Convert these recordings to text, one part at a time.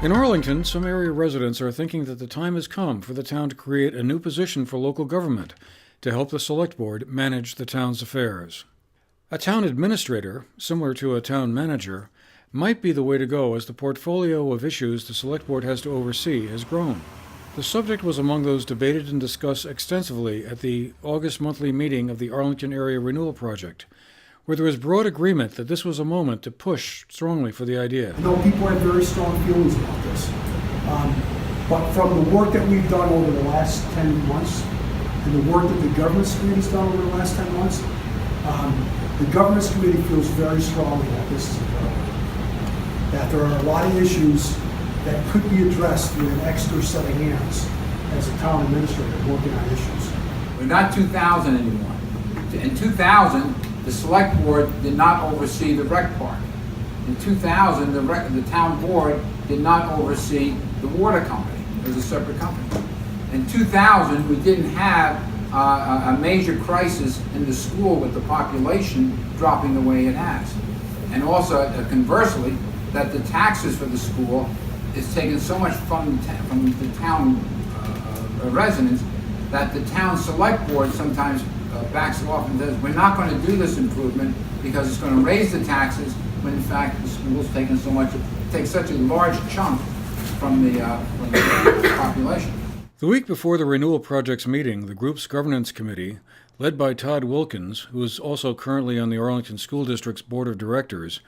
In Arlington, some area residents are thinking that the time has come for the town to create a new position for local government to help the select board manage the town's affairs. A town administrator, similar to a town manager, might be the way to go as the portfolio of issues the select board has to oversee has grown. The subject was among those debated and discussed extensively at the August monthly meeting of the Arlington Area Renewal Project, where there was broad agreement that this was a moment to push strongly for the idea. I know people have very strong feelings about this, but from the work that we've done over the last 10 months and the work that the governance committee has done over the last 10 months, the governance committee feels very strongly that this is important. That there are a lot of issues that could be addressed with an extra set of hands as a town administrator working on issues. We're not 2000 anymore. In 2000, the select board did not oversee the rec park. In 2000, the town board did not oversee the water company. It was a separate company. In 2000, we didn't have a major crisis in the school with the population dropping the way it has. And also, conversely, that the taxes for the school is taking so much from the town residents that the town select board sometimes backs off and says, we're not going to do this improvement because it's going to raise the taxes, when in fact the school's taking takes such a large chunk from the population. The week before the renewal project's meeting, the group's governance committee, led by Todd Wilkins, who is also currently on the Arlington School District's board of directors,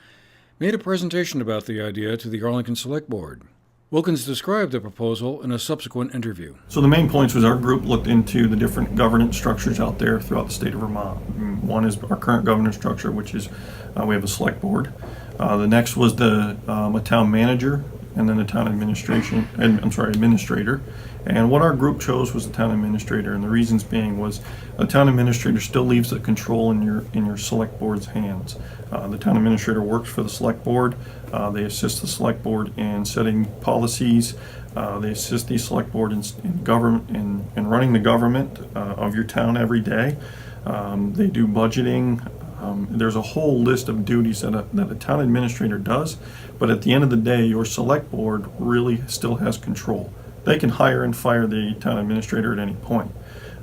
made a presentation about the idea to the Arlington Select Board. Wilkins described the proposal in a subsequent interview. So the main points was our group looked into the different governance structures out there throughout the state of Vermont. One is our current governance structure, which is we have a select board. The next was a town manager, and then the town administrator. And what our group chose was the town administrator, and the reasons being was a town administrator still leaves the control in your select board's hands. The town administrator works for the select board. They assist the select board in setting policies. They assist the select board in government in running the government of your town every day. They do budgeting. There's a whole list of duties that a town administrator does, but at the end of the day, your select board really still has control. They can hire and fire the town administrator at any point.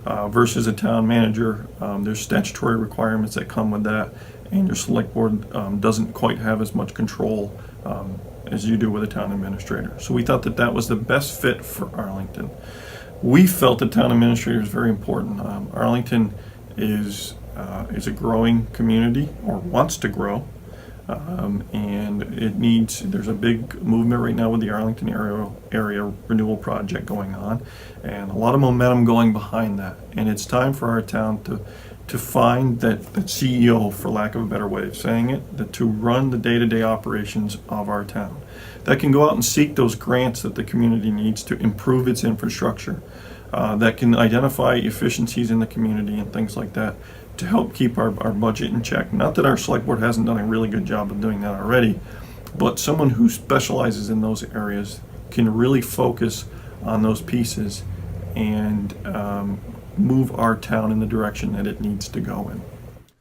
Versus a town manager, there's statutory requirements that come with that, and your select board doesn't quite have as much control as you do with a town administrator. So we thought that was the best fit for Arlington. We felt the town administrator is very important. Arlington is a growing community, or wants to grow, and there's a big movement right now with the Arlington Area Renewal Project going on, and a lot of momentum going behind that. And it's time for our town to find that CEO, for lack of a better way of saying it, that to run the day-to-day operations of our town, that can go out and seek those grants that the community needs to improve its infrastructure, that can identify efficiencies in the community and things like that, to help keep our budget in check. Not that our select board hasn't done a really good job of doing that already, but someone who specializes in those areas can really focus on those pieces and move our town in the direction that it needs to go in.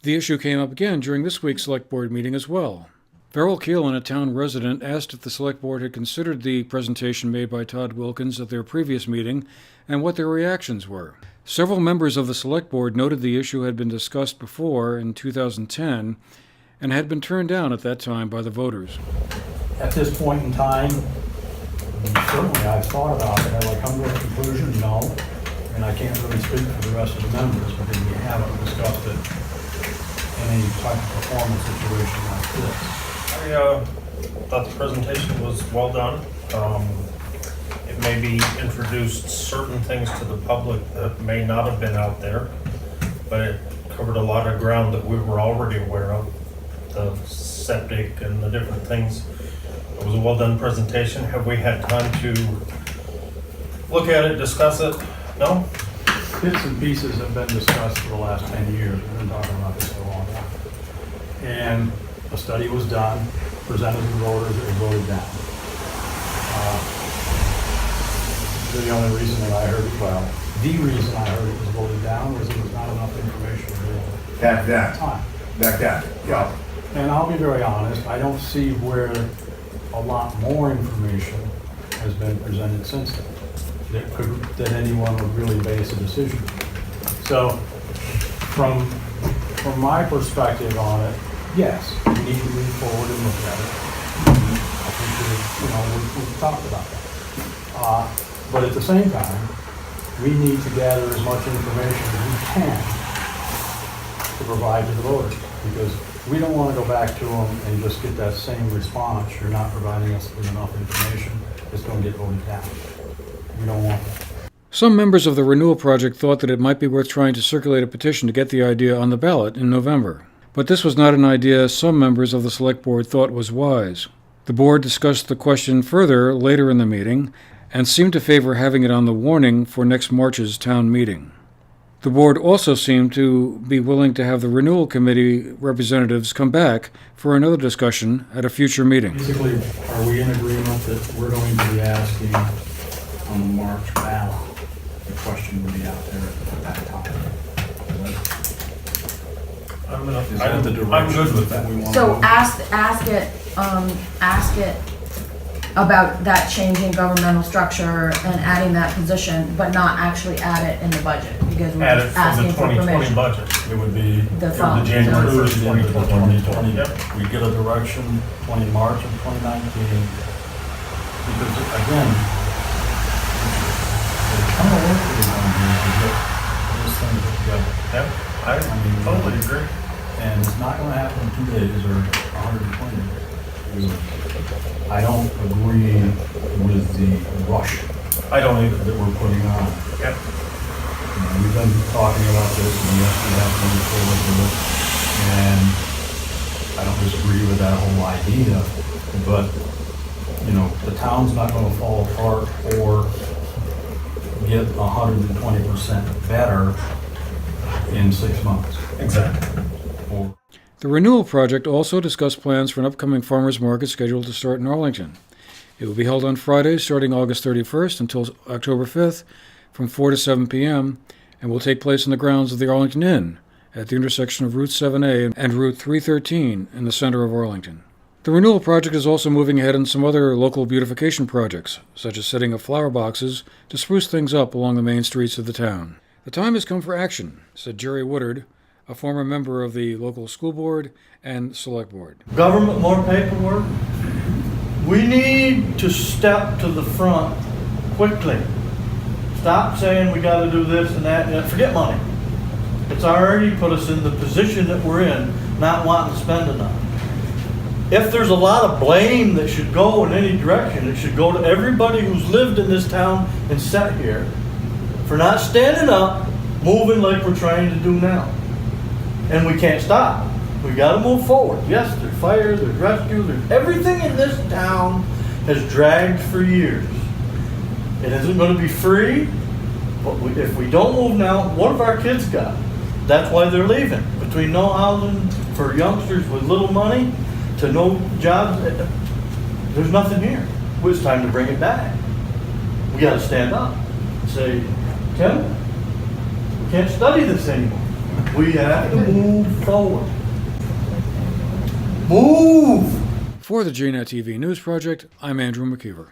The issue came up again during this week's select board meeting as well. Farrell Keelan, a town resident, asked if the select board had considered the presentation made by Todd Wilkins at their previous meeting and what their reactions were. Several members of the select board noted the issue had been discussed before in 2010 and had been turned down at that time by the voters. At this point in time, certainly I've thought about it. Have I come to a conclusion? No. And I can't really speak for the rest of the members because we haven't discussed it in any type of performance situation like this. I thought the presentation was well done. It maybe introduced certain things to the public that may not have been out there, but it covered a lot of ground that we were already aware of, the septic and the different things. It was a well done presentation. Have we had time to look at it, discuss it? No? Bits and pieces have been discussed for the last 10 years. We've been talking about this for a long time. And a study was done, presented to the voters, it was voted down. The only reason that I heard it, the reason I heard it was voted down was there was not enough information available at that time. Yeah. And I'll be very honest, I don't see where a lot more information has been presented since then that anyone would really base a decision. So from my perspective on it, yes, we need to move forward and look at it. I think we've talked about that. But at the same time, we need to gather as much information as we can to provide to the voters, because we don't want to go back to them and just get that same response. You're not providing us with enough information. It's going to get voted down. We don't want that. Some members of the renewal project thought that it might be worth trying to circulate a petition to get the idea on the ballot in November. But this was not an idea some members of the Select Board thought was wise. The board discussed the question further later in the meeting and seemed to favor having it on the warning for next March's town meeting. The board also seemed to be willing to have the renewal committee representatives come back for another discussion at a future meeting. Basically, are we in agreement that we're going to be asking on the March ballot? The question will be out there at that time. I'm good with that. So ask it about that changing governmental structure and adding that position, but not actually add it in the budget, because we're Add it just for the asking for 2020 permission. budget. It would be The fund. January to 1st, the end of the 2020. Yep. We get a direction 20 March of 2019. Because again, the ton of work that we're going to do is to get this thing put together. Yep, I totally agree. And it's not going to happen in 2 days or 120 days. I don't agree with the rush I don't either. that we're putting on. Yep. We've been talking about this, and yes, we have to move forward with it. And I don't disagree with that whole idea, but, the town's not gonna fall apart or get 120% better in 6 months. Exactly. Or The renewal project also discussed plans for an upcoming farmers market scheduled to start in Arlington. It will be held on Fridays starting August 31st until October 5th from 4 to 7 p.m. and will take place in the grounds of the Arlington Inn at the intersection of Route 7A and Route 313 in the center of Arlington. The renewal project is also moving ahead in some other local beautification projects, such as setting up flower boxes to spruce things up along the main streets of the town. The time has come for action, said Jerry Woodard, a former member of the local school board and select board. Government, more paperwork. We need to step to the front quickly. Stop saying we gotta do this and that, and forget money. It's already put us in the position that we're in, not wanting to spend enough. If there's a lot of blame that should go in any direction, it should go to everybody who's lived in this town and sat here for not standing up, moving like we're trying to do now. And we can't stop. We gotta move forward. Yes, there's fire, there's rescue, there's everything in this town has dragged for years. It isn't gonna be free, but if we don't move now, what have our kids got? That's why they're leaving. Between no housing for youngsters with little money to no jobs, there's nothing here. Well, it's time to bring it back. We gotta stand up and say, Tim, we can't study this anymore. We have to move forward. Move! For the GNAT-TV News Project, I'm Andrew McKeever.